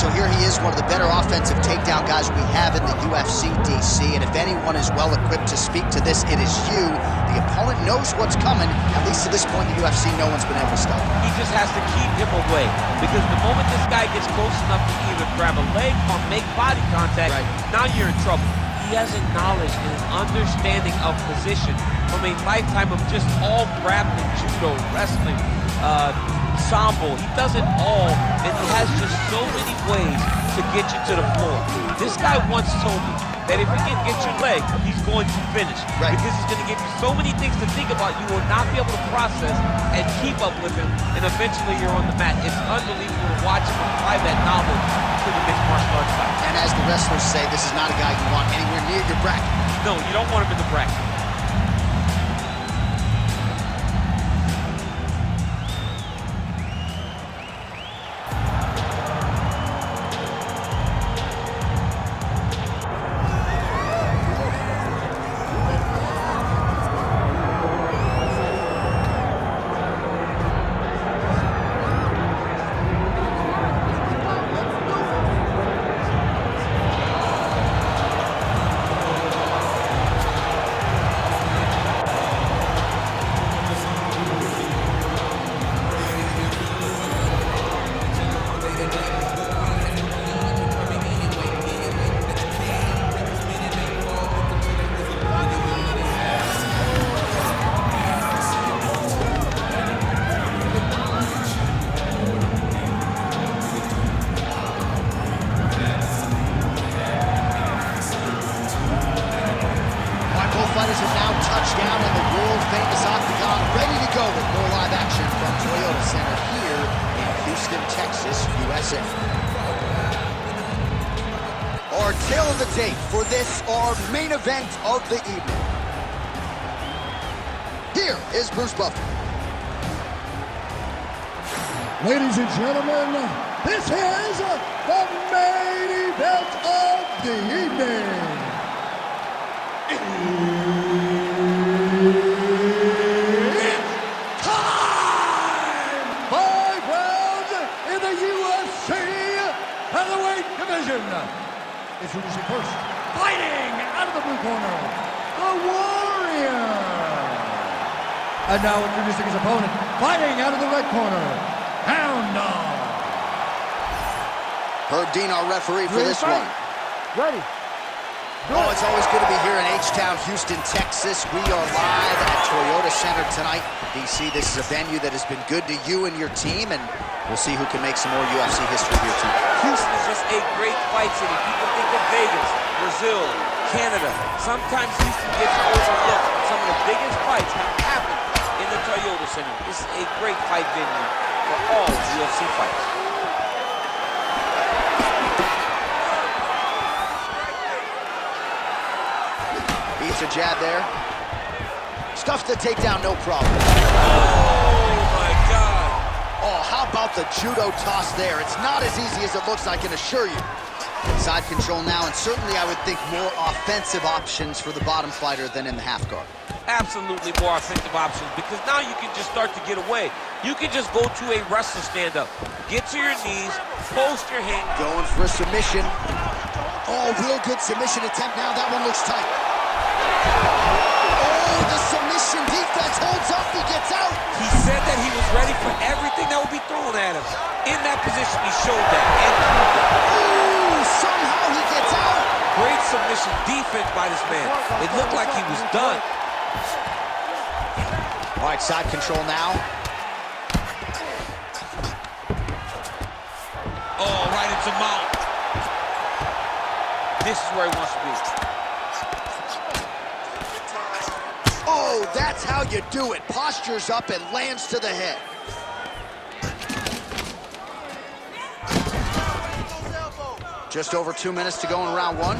so here he is, one of the better offensive takedown guys we have in the UFC, DC, and if anyone is well-equipped to speak to this, it is you. The opponent knows what's coming. At least to this point in the UFC, no one's been able to stop him. He just has to keep him away, because the moment this guy gets close enough to either grab a leg or make body contact, now you're in trouble. He has a knowledge and an understanding of position from a lifetime of just all grappling, judo, wrestling, sambo. He does it all, and he has just so many ways to get you to the floor. This guy once told me that if he can get your leg, he's going to finish. Because he's going to give you so many things to think about, you will not be able to process and keep up with him, and eventually you're on the mat. It's unbelievable to watch him apply that knowledge to the mixed martial arts fight. And as the wrestlers say, this is not a guy you want anywhere near your bracket. No, you don't want him in the bracket. Fighters have now touched down in the world-famous octagon, ready to go with more live action from Toyota Center here in Houston, Texas, USA. Our tale of the tape for this, our main event of the evening. Here is Bruce Buffer. Ladies and gentlemen, this is the main event of the evening. It's time! 5 rounds in the UFC heavyweight division. Introducing first, fighting out of the blue corner, the Warrior. And now introducing his opponent, fighting out of the red corner, Hound Dog. Herb Dean, our referee for this one. Ready. Oh, it's always good to be here in H-Town, Houston, Texas. We are live at Toyota Center tonight. DC, this is a venue that has been good to you and your team, and we'll see who can make some more UFC history here tonight. Houston is just a great fight city. People think of Vegas, Brazil, Canada. Sometimes Houston gets overlooked. Some of the biggest fights have happened in the Toyota Center. This is a great fight venue for all UFC fights. Beats a jab there. Stuffs the takedown, no problem. Oh, my God. Oh, how about the judo toss there? It's not as easy as it looks, I can assure you. Side control now, and certainly I would think more offensive options for the bottom fighter than in the half guard. Absolutely more offensive options, because now you can just start to get away. You can just go to a wrestler stand-up. Get to your knees, post your hand. Going for a submission. Oh, real good submission attempt now. That one looks tight. Oh, the submission defense holds up. He gets out. He said that he was ready for everything that would be thrown at him. In that position, he showed that. And ooh, somehow he gets out. Great submission defense by this man. It looked like he was done. All right, side control now. Oh, right into mount. This is where he wants to be. Oh, that's how you do it. Postures up and lands to the head. Just over 2 minutes to go in round one.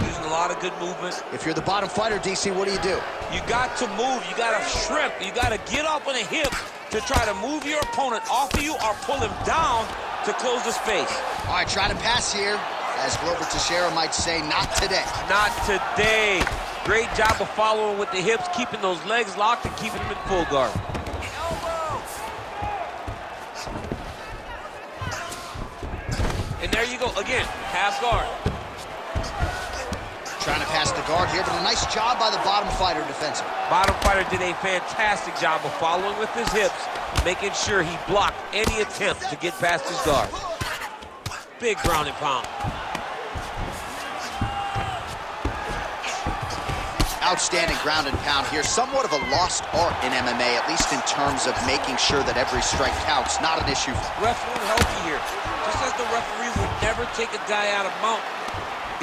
Using a lot of good movement. If you're the bottom fighter, DC, what do? You got to move. You got to shrimp. You got to get up on a hip to try to move your opponent off of you or pull him down to close the space. All right, try to pass here. As Glover Teixeira might say, not today. Not today. Great job of following with the hips, keeping those legs locked and keeping them in full guard. there you go, again, half guard. Trying to pass the guard here, but a nice job by the bottom fighter defensively. Bottom fighter did a fantastic job of following with his hips, making sure he blocked any attempt to get past his guard. Big ground and pound. Outstanding ground and pound here. Somewhat of a lost art in MMA, at least in terms of making sure that every strike counts. Not an issue. Ref won't help you here. Just as the referee would never take a guy out of mount,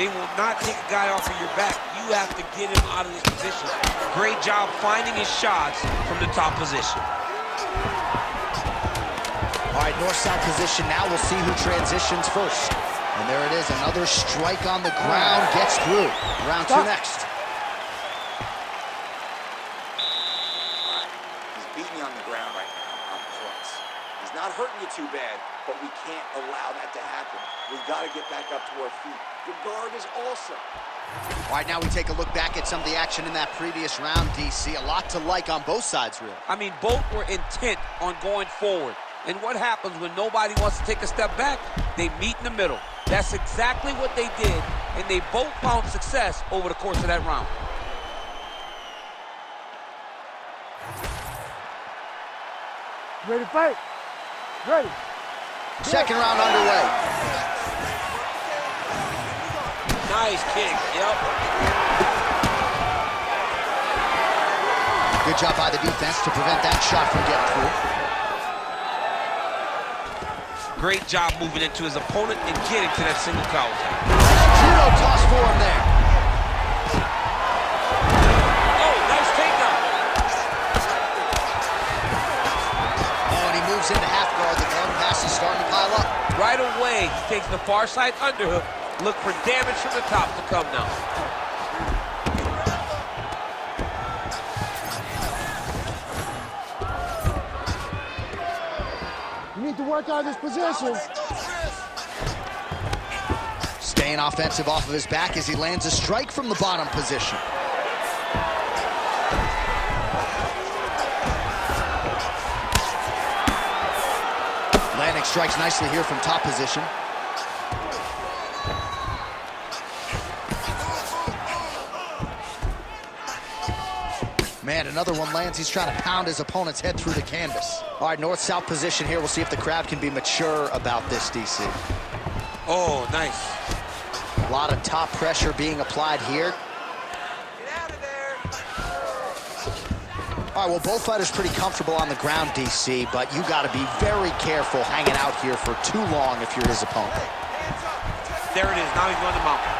they will not take a guy off of your back. You have to get him out of this position. Great job finding his shots from the top position. All right, north-south position now. We'll see who transitions first. And there it is, another strike on the ground, gets through. Round two next. Not hurting you too bad, but we can't allow that to happen. We got to get back up to our feet. Your guard is awesome. All right, now we take a look back at some of the action in that previous round, DC. A lot to like on both sides, really. I mean, both were intent on going forward. And what happens when nobody wants to take a step back? They meet in the middle. That's exactly what they did, and they both found success over the course of that round. Ready to fight? Ready. Second round underway. Nice kick, yep. Good job by the defense to prevent that shot from getting through. Great job moving into his opponent and getting to that single collar. Judo toss for him there. Oh, nice takedown. Oh, and he moves into half guard. The guard pass is starting to pile up. Right away, he takes the far side underhook. Look for damage from the top to come now. You need to work out this position. Staying offensive off of his back as he lands a strike from the bottom position. Landing strikes nicely here from top position. Man, another one lands. He's trying to pound his opponent's head through the canvas. All right, north-south position here. We'll see if the crowd can be mature about this, DC. Oh, nice. A lot of top pressure being applied here. Get out of there. All right, well, both fighters pretty comfortable on the ground, DC, but you got to be very careful hanging out here for too long if you're his opponent. There it is. Now he's on the mountain.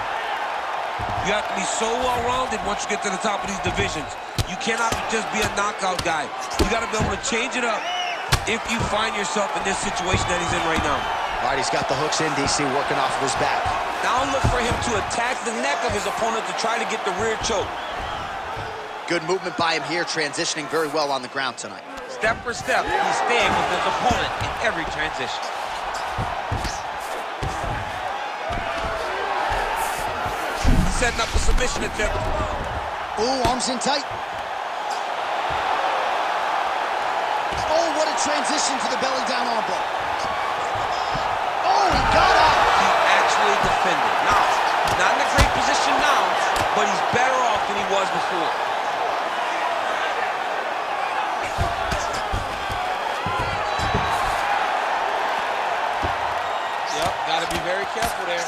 You have to be so well-rounded once you get to the top of these divisions. You cannot just be a knockout guy. You got to be able to change it up if you find yourself in this situation that he's in right now. All right, he's got the hooks in, DC, working off of his back. Now look for him to attack the neck of his opponent to try to get the rear choke. Good movement by him here, transitioning very well on the ground tonight. Step for step, he's staying with his opponent in every transition. Setting up a submission attempt. Ooh, arms in tight. Oh, what a transition to the belly down armbar. Oh, he got up. He actually defended. Now, not in a great position now, but he's better off than he was before. Yep, gotta be very careful there.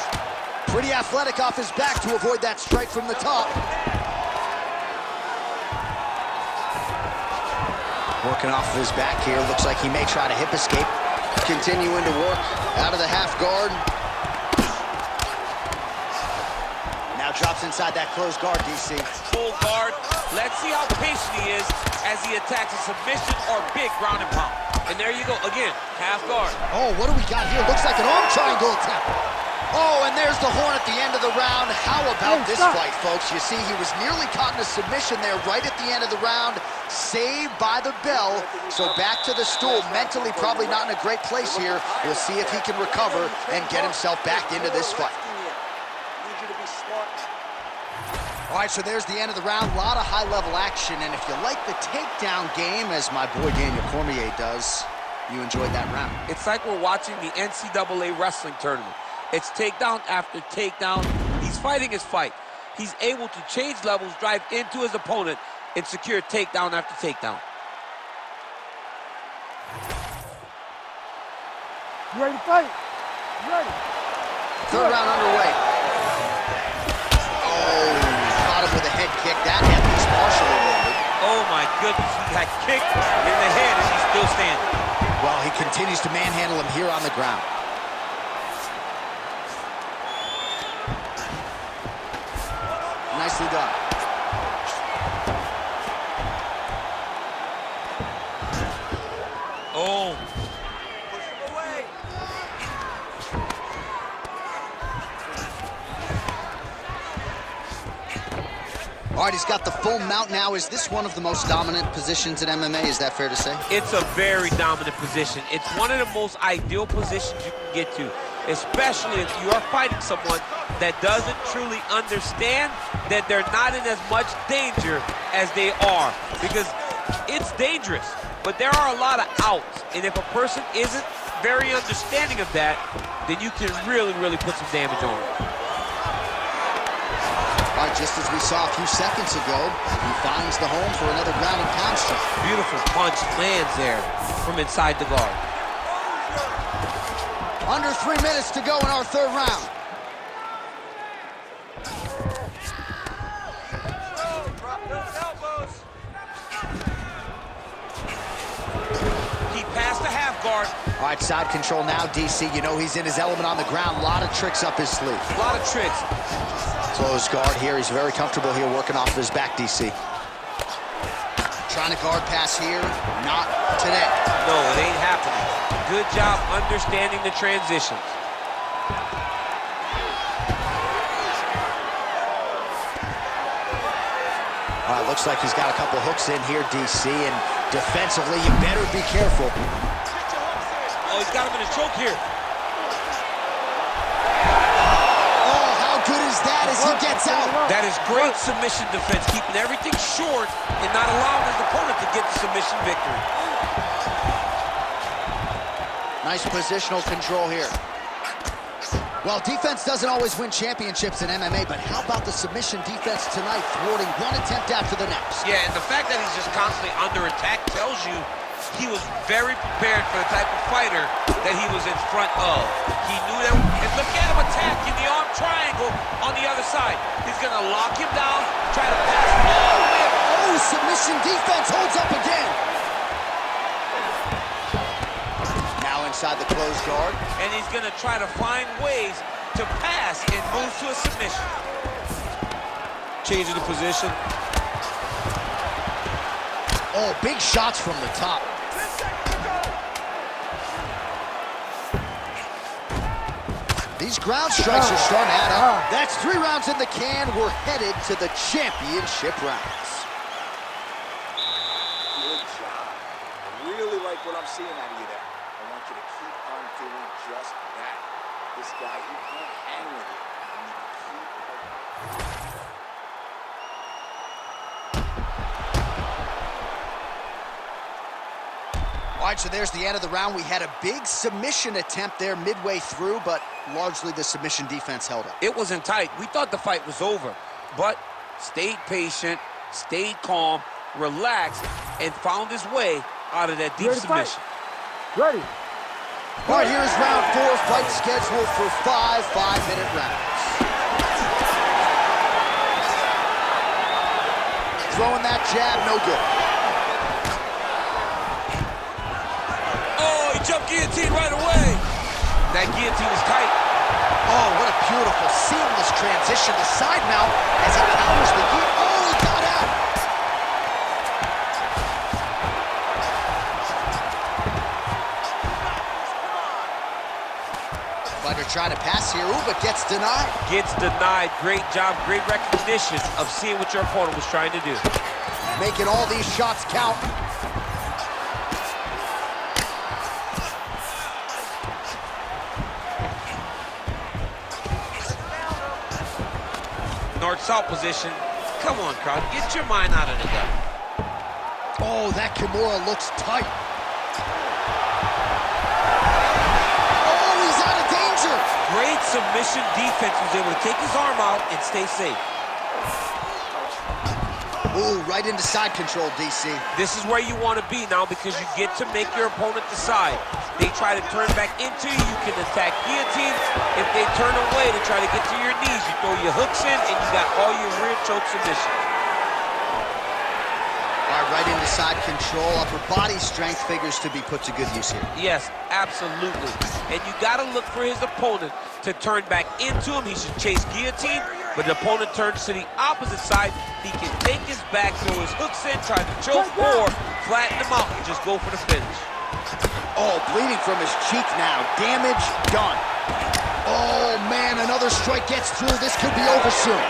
Pretty athletic off his back to avoid that strike from the top. Working off of his back here. Looks like he may try to hip escape. Continuing to work out of the half guard. Now drops inside that closed guard, DC. Full guard. Let's see how patient he is as he attacks a submission or big ground and pound. And there you go, again, half guard. Oh, what do we got here? Looks like an arm triangle attempt. Oh, and there's the horn at the end of the round. How about this fight, folks? You see, he was nearly caught in a submission there right at the end of the round. Saved by the bell. So back to the stool. Mentally probably not in a great place here. We'll see if he can recover and get himself back into this fight. Need you to be smart. All right, so there's the end of the round. A lot of high-level action. And if you like the takedown game, as my boy Daniel Cormier does, you enjoyed that round. It's like we're watching the NCAA wrestling tournament. It's takedown after takedown. He's fighting his fight. He's able to change levels, drive into his opponent, and secure takedown after takedown. You ready to fight? You ready? Third round underway. Oh, caught him with a head kick. That head was partially wounded. Oh my goodness, he got kicked in the head and he's still standing. Well, he continues to manhandle him here on the ground. Nicely done. Oh. All right, he's got the full mount now. Is this one of the most dominant positions in MMA? Is that fair to say? It's a very dominant position. It's one of the most ideal positions you can get to, especially if you are fighting someone that doesn't truly understand that they're not in as much danger as they are, because it's dangerous, but there are a lot of outs, and if a person isn't very understanding of that, then you can really, really put some damage on them. All right, just as we saw a few seconds ago, he finds the home for another ground and pound strike. Beautiful punch lands there from inside the guard. Under 3 minutes to go in our third round. He passed the half guard. All right, side control now, DC. You know he's in his element on the ground. A lot of tricks up his sleeve. A lot of tricks. Close guard here. He's very comfortable here working off of his back, DC. Trying to guard pass here. Not today. No, it ain't happening. Good job understanding the transitions. All right, looks like he's got a couple hooks in here, DC, and defensively, you better be careful. Oh, he's got him in a choke here. Good as that as he gets out. That is great submission defense, keeping everything short and not allowing his opponent to get the submission victory. Nice positional control here. Well, defense doesn't always win championships in MMA, but how about the submission defense tonight, thwarting one attempt after the next? Yeah, and the fact that he's just constantly under attack tells you he was very prepared for the type of fighter that he was in front of. He knew that, and look at him attacking the arm triangle on the other side. He's gonna lock him down, try to pass him all the way. Oh, submission defense holds up again. Now inside the closed guard. And he's gonna try to find ways to pass and move to a submission. Changing the position. Oh, big shots from the top. These ground strikes are starting to add up. That's 3 rounds in the can. We're headed to the championship rounds. Good job. I really like what I'm seeing out of you there. I want you to keep on doing just that. This guy, he can't hang with you. You need to keep on. All right, so there's the end of the round. We had a big submission attempt there midway through, but largely the submission defense held up. It wasn't tight. We thought the fight was over, but stayed patient, stayed calm, relaxed, and found his way out of that deep submission. Ready. All right, here's round 4, fight scheduled for 5 5-minute rounds. Throwing that jab, no good. Jump guillotine right away. That guillotine is tight. Oh, what a beautiful, seamless transition. The side mount as he counters the guillotine. Oh, he got out. Fighter trying to pass here, ooh, but gets denied. Gets denied. Great job, great recognition of seeing what your opponent was trying to do. Making all these shots count. North-south position. Come on, crowd. Get your mind out of the gut. Oh, that Kimura looks tight. Oh, he's out of danger. Great submission defense. Was able to take his arm out and stay safe. Ooh, right into side control, DC. This is where you want to be now because you get to make your opponent decide. They try to turn back into you, you can attack guillotine. If they turn away to try to get to your knees, you throw your hooks in and you got all your rear choke submissions. All right, right into side control. Upper body strength figures to be put to good use here. Yes, absolutely. And you got to look for his opponent to turn back into him. He should chase guillotine, but the opponent turns to the opposite side. He can take his back, throw his hooks in, try to choke, or flatten him out and just go for the finish. Oh, bleeding from his cheek now. Damage done. Oh, man, another strike gets through. This could be over soon.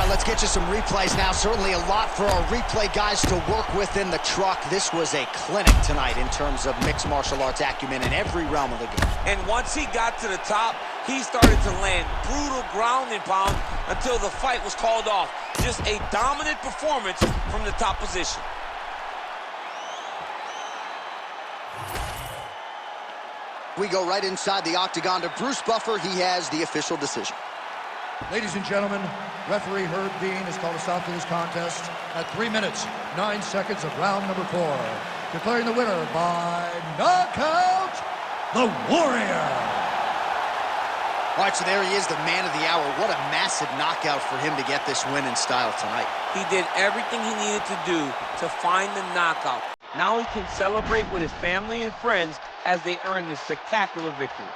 Let's get you some replays now. Certainly a lot for our replay guys to work with in the truck. This was a clinic tonight in terms of mixed martial arts acumen in every realm of the game. And once he got to the top, he started to land brutal ground and pound until the fight was called off. Just a dominant performance from the top position. We go right inside the octagon to Bruce Buffer. He has the official decision. Ladies and gentlemen, referee Herb Dean has called a stop to this contest at 3 minutes, 9 seconds of round number 4. Declaring the winner by knockout, the Warrior. All right, so there he is, the man of the hour. What a massive knockout for him to get this win in style tonight. He did everything he needed to do to find the knockout. Now he can celebrate with his family and friends as they earn this spectacular victory.